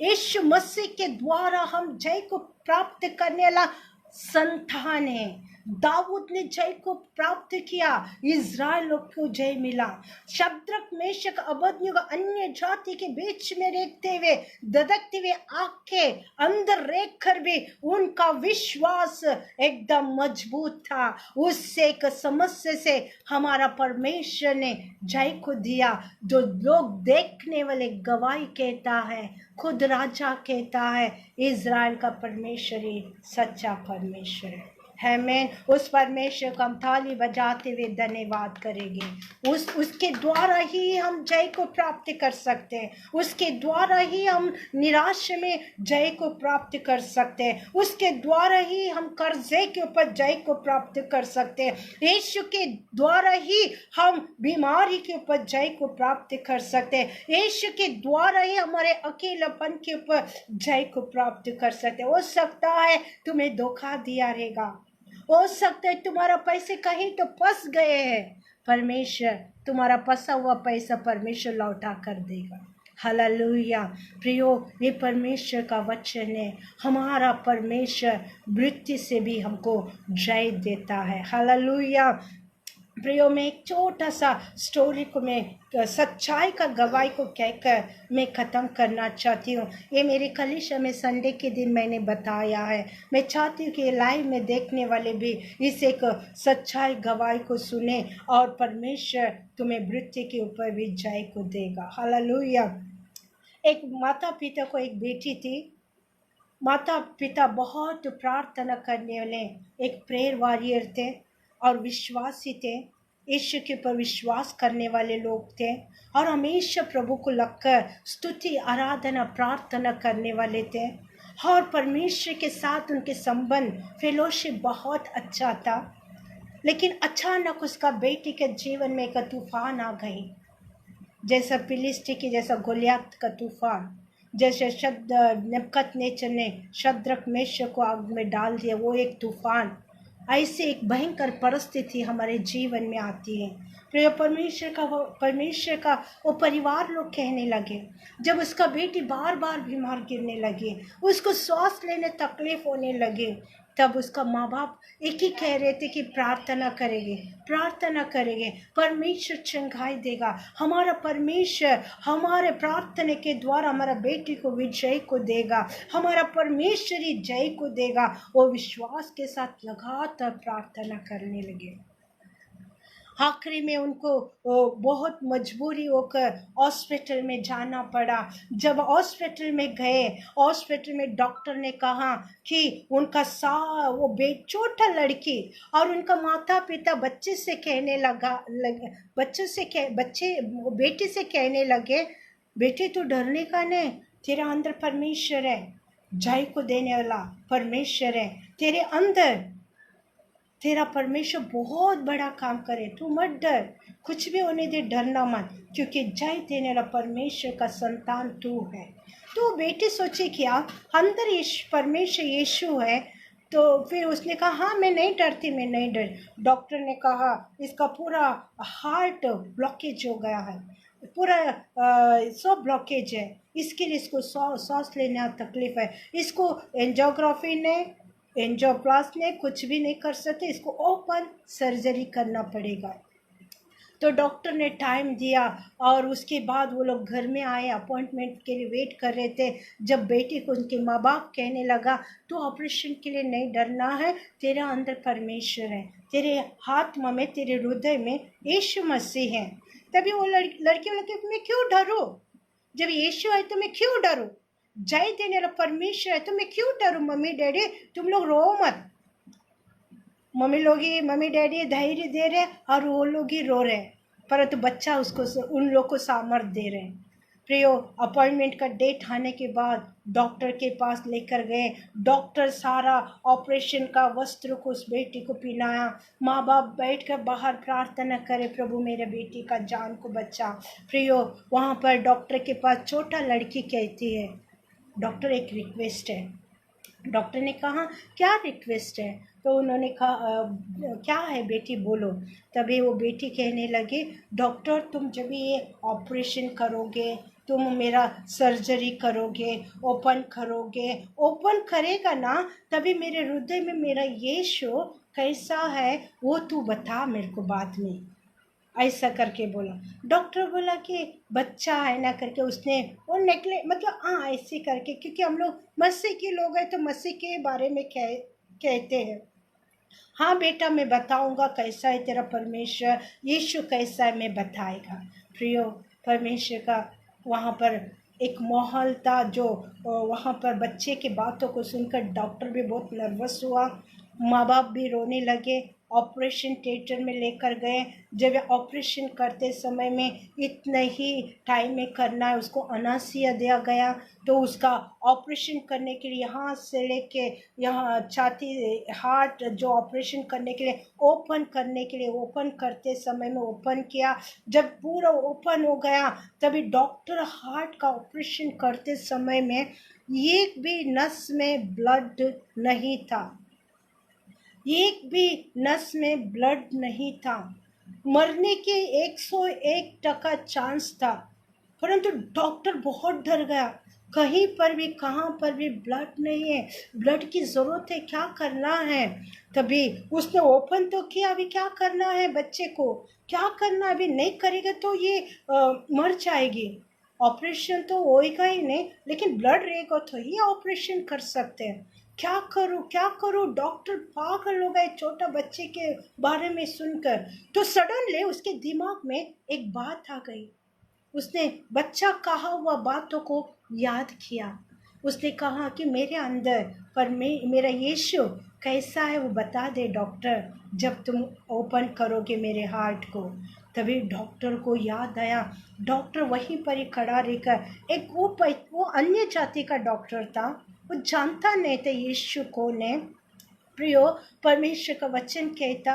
यीशु मसीह के द्वारा हम जय को प्राप्त करने वाला संतान है। दाऊद ने जय को प्राप्त किया, इज़राइल लोग को जय मिला। शद्रक मेशक अबेदनीगो अन्य जाति के बीच में रहते हुए, धधकते हुए आग के अंदर रहकर भी उनका विश्वास एकदम मजबूत था। उससे एक समस्या से हमारा परमेश्वर ने जय को दिया। जो लोग देखने वाले गवाही कहता है, खुद राजा कहता है, इज़राइल का परमेश्वर ही सच्चा परमेश्वर है। आमीन। उस परमेश्वर को हम थाली बजाते हुए धन्यवाद करेंगे। उसके द्वारा ही हम जय को प्राप्त कर सकते हैं, उसके द्वारा ही हम निराशा में जय को प्राप्त कर सकते हैं, उसके द्वारा ही हम कर्जे के ऊपर जय को प्राप्त कर सकते हैं, यीशु के द्वारा ही हम बीमारी के ऊपर जय को प्राप्त कर सकते हैं, यीशु के द्वारा ही हमारे अकेलापन के ऊपर जय को प्राप्त कर सकते हैं। हो सकता है तुम्हें धोखा दिया रहेगा, हो सकता है तुम्हारा पैसे कहीं तो फंस गए हैं, परमेश्वर तुम्हारा फंसा हुआ पैसा परमेश्वर लौटा कर देगा। हालेलुया। प्रियो, ये परमेश्वर का वचन है। हमारा परमेश्वर मृत्यु से भी हमको जय देता है। हालेलुया। प्रियो में एक छोटा सा स्टोरी को मैं सच्चाई का गवाही को कहकर मैं ख़त्म करना चाहती हूँ। ये मेरे कलीसिया में संडे के दिन मैंने बताया है। मैं चाहती हूँ कि ये लाइव में देखने वाले भी इस एक सच्चाई गवाही को सुने और परमेश्वर तुम्हें मृत्यु के ऊपर भी जय को देगा। हालेलुया। एक माता पिता को एक बेटी थी। माता पिता बहुत प्रार्थना करने वाले एक प्रेयर वॉरियर थे और विश्वासी थे। ईश्वर के ऊपर विश्वास करने वाले लोग थे और हमेशा प्रभु को लगकर स्तुति आराधना प्रार्थना करने वाले थे और परमेश्वर के साथ उनके संबंध फेलोशिप बहुत अच्छा था। लेकिन अचानक उसका बेटी के जीवन में एक तूफान आ गई, जैसा फिलिस्ती की जैसा गोलियत का तूफान, जैसे नेबुकदनेस्सर ने शद्रक मेशक को आग में डाल दिया, वो एक तूफान। ऐसे एक भयंकर परिस्थिति हमारे जीवन में आती है। प्रिय परमेश्वर का वो परिवार लोग कहने लगे, जब उसका बेटी बार बार बीमार गिरने लगी, उसको सांस लेने तकलीफ होने लगी, तब उसका माँ बाप एक ही कह रहे थे कि प्रार्थना करेंगे, परमेश्वर चंगाई देगा। हमारा परमेश्वर हमारे प्रार्थना के द्वारा हमारा बेटी को विजय को देगा, हमारा परमेश्वर ही जय को देगा। वो विश्वास के साथ लगातार प्रार्थना करने लगे। आखिरी में उनको बहुत मजबूरी होकर हॉस्पिटल में जाना पड़ा। जब हॉस्पिटल में गए, हॉस्पिटल में डॉक्टर ने कहा कि उनका वो छोटा लड़की और उनका माता पिता बेटी से कहने लगे, बेटे तो डरने का नहीं, तेरा अंदर परमेश्वर है, जय को देने वाला परमेश्वर है तेरे अंदर, तेरा परमेश्वर बहुत बड़ा काम करे, तू मत डर, कुछ भी होने दे, डरना मत, क्योंकि जय देने वाला परमेश्वर का संतान तू है। तो बेटी सोची क्या अंदर परमेश्वर यीशु है। तो फिर उसने कहा हाँ मैं नहीं डर। डॉक्टर ने कहा इसका पूरा हार्ट ब्लॉकेज हो गया है, पूरा 100 ब्लॉकेज है, इसके लिए इसको सांस लेने तकलीफ है, इसको एंजियोप्लास्ट ने कुछ भी नहीं कर सकते, इसको ओपन सर्जरी करना पड़ेगा। तो डॉक्टर ने टाइम दिया और उसके बाद वो लोग घर में आए, अपॉइंटमेंट के लिए वेट कर रहे थे। जब बेटी को उनके माँ बाप कहने लगा तो ऑपरेशन के लिए नहीं डरना है, तेरा अंदर परमेश्वर है, तेरे आत्मा में तेरे हृदय में यीशु मसीह है। तभी वो लड़की बोली मैं क्यों डरूं, जब यीशु है तो मैं क्यों डरूं, जय देने वाला परमेश्वर है तो मैं क्यों डरूं। मम्मी डैडी तुम लोग रो मत। मम्मी डैडी धैर्य दे रहे और वो लोग ही रो रहे, परंतु बच्चा उसको उन लोग को सामर्थ दे रहे। प्रियो अपॉइंटमेंट का डेट आने के बाद डॉक्टर के पास लेकर गए। डॉक्टर सारा ऑपरेशन का वस्त्र को उस बेटी को पहनाया। माँ बाप बैठकर बाहर प्रार्थना करे, प्रभु मेरे बेटी का जान को बचा। प्रियो वहाँ पर डॉक्टर के पास छोटा लड़की कहती है, डॉक्टर एक रिक्वेस्ट है। डॉक्टर ने कहा क्या रिक्वेस्ट है। तो उन्होंने कहा क्या है बेटी बोलो। तभी वो बेटी कहने लगी डॉक्टर तुम जब ये ऑपरेशन करोगे, तुम मेरा सर्जरी करोगे, ओपन करेगा ना, तभी मेरे हृदय में मेरा यीशु कैसा है वो तू बता मेरे को बाद में, ऐसा करके बोला। डॉक्टर बोला कि बच्चा है ना करके उसने वो मतलब ऐसे करके, क्योंकि हम लोग मसीह के लोग हैं तो मसीह के बारे में कहते हैं। हाँ बेटा मैं बताऊंगा कैसा है तेरा परमेश्वर, यीशु कैसा है मैं बताएगा। प्रियो परमेश्वर का वहाँ पर एक माहौल था, जो वहाँ पर बच्चे की बातों को सुनकर डॉक्टर भी बहुत नर्वस हुआ, माँ बाप भी रोने लगे। ऑपरेशन थिएटर में लेकर गए। जब ऑपरेशन करते समय में इतने ही टाइम में करना है, उसको अनासिया दिया गया। तो उसका ऑपरेशन करने के लिए यहाँ से लेके यहाँ छाती हार्ट जो ऑपरेशन करने के लिए ओपन करते समय में ओपन किया। जब पूरा ओपन हो गया तभी डॉक्टर हार्ट का ऑपरेशन करते समय में एक भी नस में ब्लड नहीं था, एक भी नस में ब्लड नहीं था। मरने के 101% चांस था, परंतु डॉक्टर बहुत डर गया। कहाँ पर भी ब्लड नहीं है, ब्लड की ज़रूरत है, क्या करना है। तभी उसने ओपन तो किया, अभी क्या करना है बच्चे को, क्या करना, अभी नहीं करेगा तो ये मर जाएगी। ऑपरेशन तो होएगा ही नहीं, लेकिन ब्लड रहेगा तो ही ऑपरेशन कर सकते हैं। क्या करूं क्या करूं, डॉक्टर पागल हो गए छोटा बच्चे के बारे में सुनकर। तो सडनली उसके दिमाग में एक बात आ गई। उसने बच्चा कहा हुआ बातों को याद किया। उसने कहा कि मेरे अंदर पर मेरा यीशु कैसा है वो बता दे डॉक्टर, जब तुम ओपन करोगे मेरे हार्ट को। तभी डॉक्टर को याद आया। डॉक्टर वहीं पर ही खड़ा रहकर, एक वो अन्य जाति का डॉक्टर था, वो जानता नहीं था यीशु को ने। प्रियो, परमेश्वर का वचन कहता,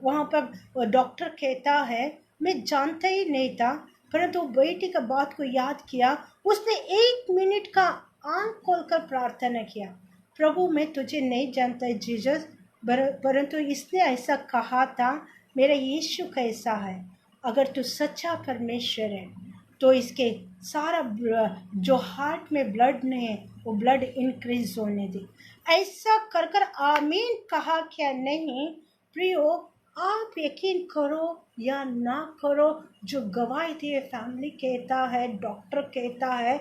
वहाँ पर डॉक्टर कहता है, मैं जानता ही नहीं था, परंतु बेटी का बात को याद किया। उसने 1 मिनट का आंख खोलकर प्रार्थना किया, प्रभु मैं तुझे नहीं जानता जीसस, परंतु इसने ऐसा कहा था, मेरा यीशु कैसा है। अगर तू सच्चा परमेश्वर है तो इसके सारा जो हार्ट में ब्लड नहीं है वो ब्लड इंक्रीज होने दे। ऐसा कर कर आमीन कहा क्या नहीं। प्रियो, आप यकीन करो या ना करो, जो गवाही थी फैमिली कहता है, डॉक्टर कहता है,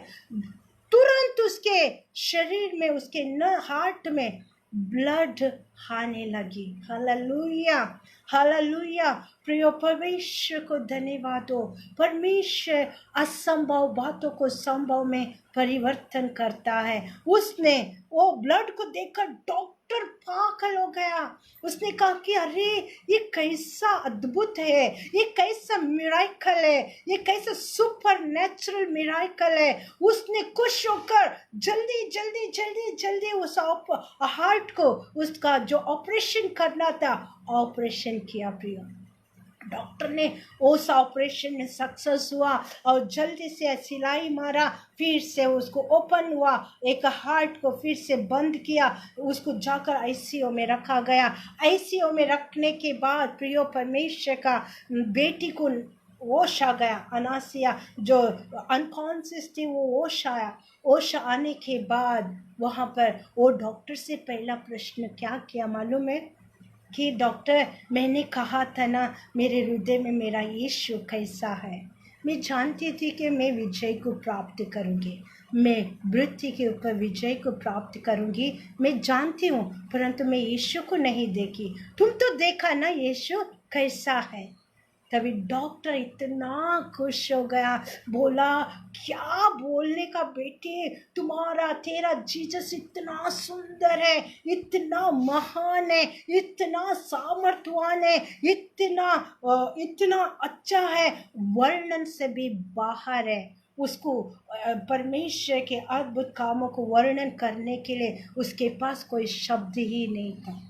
तुरंत उसके शरीर में, उसके न हार्ट में ब्लड आने लगी। Hallelujah, hallelujah. प्रियो, परमेश्वर को धन्यवाद हो। परमेश्वर असंभव बातों को संभव में परिवर्तन करता है। उसने वो ब्लड को देखकर डॉक्टर पागल हो गया। उसने कहा कि अरे ये कैसा अद्भुत है, ये कैसा मिराकल है, ये कैसा सुपर नेचुरल मिराकल है। उसने खुश होकर जल्दी जल्दी जल्दी जल्दी उस हार्ट को, उसका जो ऑपरेशन करना था, ऑपरेशन किया। प्रिय, डॉक्टर ने उस ऑपरेशन में सक्सेस हुआ और जल्दी से सिलाई मारा, फिर से उसको ओपन हुआ, एक हार्ट को फिर से बंद किया, उसको जाकर आईसीयू में रखा गया। आईसीयू में रखने के बाद प्रियो, परमेश्वर का बेटी को होश आ गया। अनासिया जो अनकॉन्शियस थी वो होश आया। होश आने के बाद वहाँ पर वो डॉक्टर से पहला प्रश्न क्या किया मालूम है कि डॉक्टर, मैंने कहा था ना मेरे हृदय में मेरा यीशु कैसा है। मैं जानती थी कि मैं विजय को प्राप्त करूंगी, मैं मृत्यु के ऊपर विजय को प्राप्त करूंगी, मैं जानती हूँ, परंतु मैं यीशु को नहीं देखी। तुम तो देखा ना यीशु कैसा है। तभी डॉक्टर इतना खुश हो गया, बोला क्या बोलने का बेटे, तुम्हारा तेरा जीसस इतना सुंदर है, इतना महान है, इतना सामर्थ्यवान है, इतना अच्छा है, वर्णन से भी बाहर है। उसको परमेश्वर के अद्भुत कामों को वर्णन करने के लिए उसके पास कोई शब्द ही नहीं था।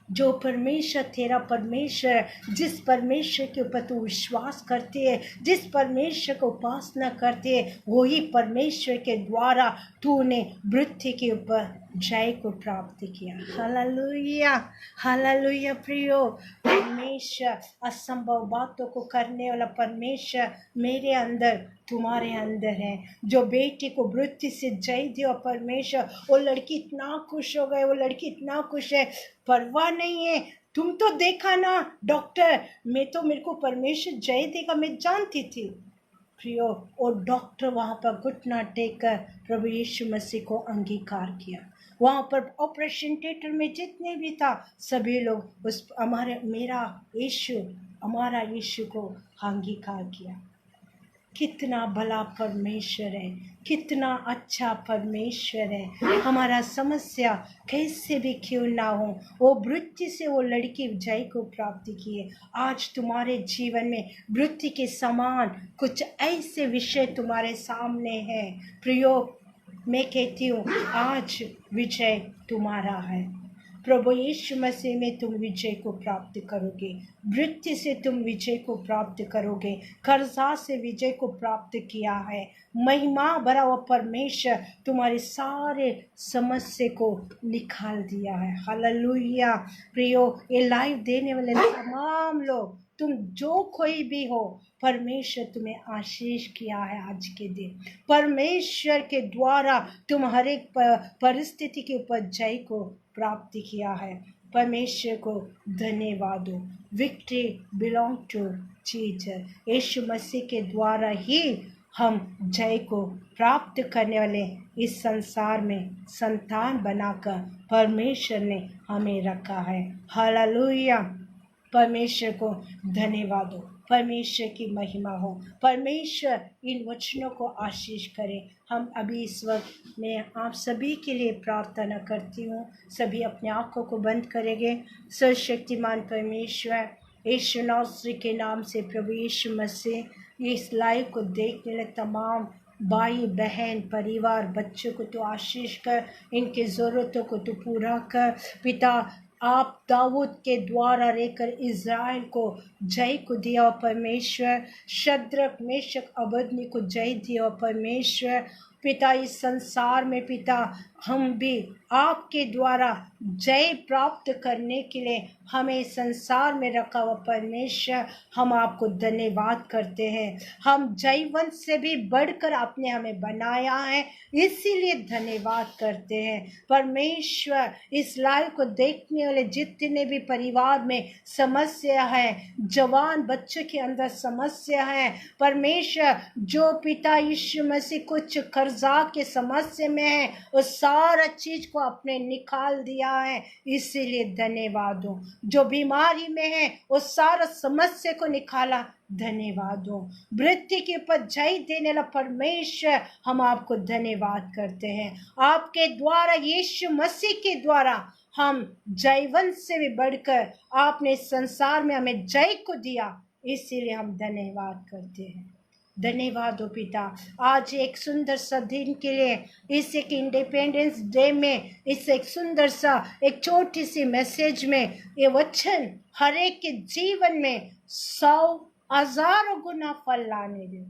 जो परमेश्वर तेरा परमेश्वर, जिस परमेश्वर के ऊपर तू विश्वास करती है, जिस परमेश्वर को उपासना करती है, वही परमेश्वर के द्वारा तूने मृत्यु के ऊपर जय को प्राप्त किया। Hallelujah, hallelujah. प्रियो, परमेश्वर असंभव बातों को करने वाला परमेश्वर मेरे अंदर, तुम्हारे अंदर है। जो बेटी को मृत्यु से जय दिया परमेश्वर, वो लड़की इतना खुश हो गए, वो लड़की इतना खुश है, परवाह नहीं है। तुम तो देखा ना डॉक्टर, मैं तो, मेरे को परमेश्वर जय देगा, मैं जानती थी। प्रियो, और डॉक्टर वहाँ पर घुटना टेक कर प्रभु यीशु मसीह को अंगीकार किया। वहाँ पर ऑपरेशन थिएटर में जितने भी था सभी लोग उस हमारा यीशु को अंगीकार किया। कितना भला परमेश्वर है, कितना अच्छा परमेश्वर है। हमारा समस्या कैसे भी क्यों ना हो, वो मृत्यु से वो लड़की जय को प्राप्त किए। आज तुम्हारे जीवन में मृत्यु के समान कुछ ऐसे विषय तुम्हारे सामने हैं। प्रियो, मैं कहती हूँ आज विजय तुम्हारा है। प्रभु यीशु मसीह में तुम विजय को प्राप्त करोगे, मृत्यु से तुम विजय को प्राप्त करोगे, कर्जा से विजय को प्राप्त किया है। महिमा भरा हुआ परमेश्वर तुम्हारे सारे समस्या को निकाल दिया है। हालेलुया। प्रियो, ये लाइव देने वाले तमाम लोग, तुम जो कोई भी हो, परमेश्वर तुम्हें आशीष किया है। आज के दिन परमेश्वर के द्वारा तुम हर एक परिस्थिति के ऊपर जय को प्राप्त किया है। परमेश्वर को धन्यवाद हो। Victory belong to Jesus. यीशु मसीह के द्वारा ही हम जय को प्राप्त करने वाले इस संसार में संतान बनाकर परमेश्वर ने हमें रखा है। हालेलुया। परमेश्वर को धन्यवाद हो। परमेश्वर की महिमा हो। परमेश्वर इन वचनों को आशीष करे। हम अभी इस वक्त मैं आप सभी के लिए प्रार्थना करती हूँ। सभी अपने आँखों को बंद करेंगे। सर्वशक्तिमान परमेश्वर यीशु नासरी के नाम से प्रभु यीशु मसीह इस लाइव को देखने वाले तमाम भाई बहन परिवार बच्चों को तो आशीष कर, इनकी ज़रूरतों को तो पूरा कर। पिता आप दाऊद के द्वारा रहकर इज़राइल को जय को दिया और परमेश्वर शद्रक मेशक अबदनी को जय दिया और परमेश्वर पिता इस संसार में पिता हम भी आपके द्वारा जय प्राप्त करने के लिए हमें संसार में रखा हुआ परमेश्वर हम आपको धन्यवाद करते हैं। हम जयवंत से भी बढ़कर आपने हमें बनाया है, इसीलिए धन्यवाद करते हैं। परमेश्वर इस लाइव को देखने वाले जितने भी परिवार में समस्या है, जवान बच्चों के अंदर समस्या है, परमेश्वर जो पिता यीशु मसीह कुछ कर्जा के समस्या में है उस सारा चीज को आपने निकाल दिया है, इसीलिए धन्यवाद हो। जो बीमारी में है उस सारा समस्या को निकाला, धन्यवाद हो। मृत्यु के ऊपर जय देने वाला परमेश्वर हम आपको धन्यवाद करते हैं। आपके द्वारा यीशु मसीह के द्वारा हम जयवंत से भी बढ़कर आपने संसार में हमें जय को दिया, इसीलिए हम धन्यवाद करते हैं। धन्यवाद हो पिता। आज एक सुंदर सा दिन के लिए इस एक इंडिपेंडेंस डे में इस एक सुंदर सा एक छोटी सी मैसेज में ये वचन हर एक के जीवन में 100,000 गुना फल लाने दे,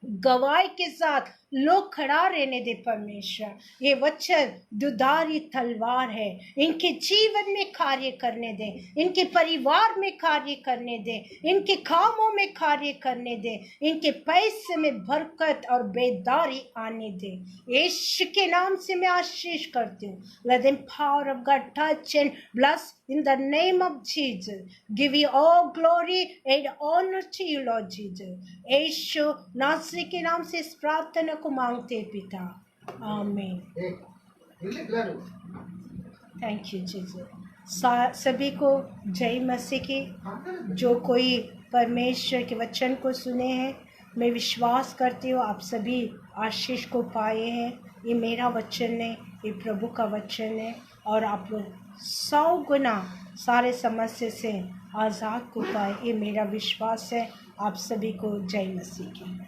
गवाही के साथ लोग खड़ा रहने दे। परमेश्वर ये वचन दुधारी तलवार है, इनके जीवन में कार्य करने दे, इनके परिवार में कार्य करने दे, इनके कामों में कार्य करने दे, इनके पैसे में बरकत और बेदारी आने दे। यीशु के नाम से मैं आशीष करती हूँ। Let the power of God touch and bless in the name of Jesus. Give you all glory and honor to you, Lord Jesus. यीशु नासरी के नाम से इस प्रार्थना को मांगते पिता, आमीन। Thank you Jesus. सभी को जय मसीह की। जो कोई परमेश्वर के वचन को सुने हैं, मैं विश्वास करती हूँ आप सभी आशीष को पाए हैं। ये मेरा वचन है, ये प्रभु का वचन है और आप 100 गुना सारे समस्या से आज़ाद को पाए, ये मेरा विश्वास है। आप सभी को जय मसीह की।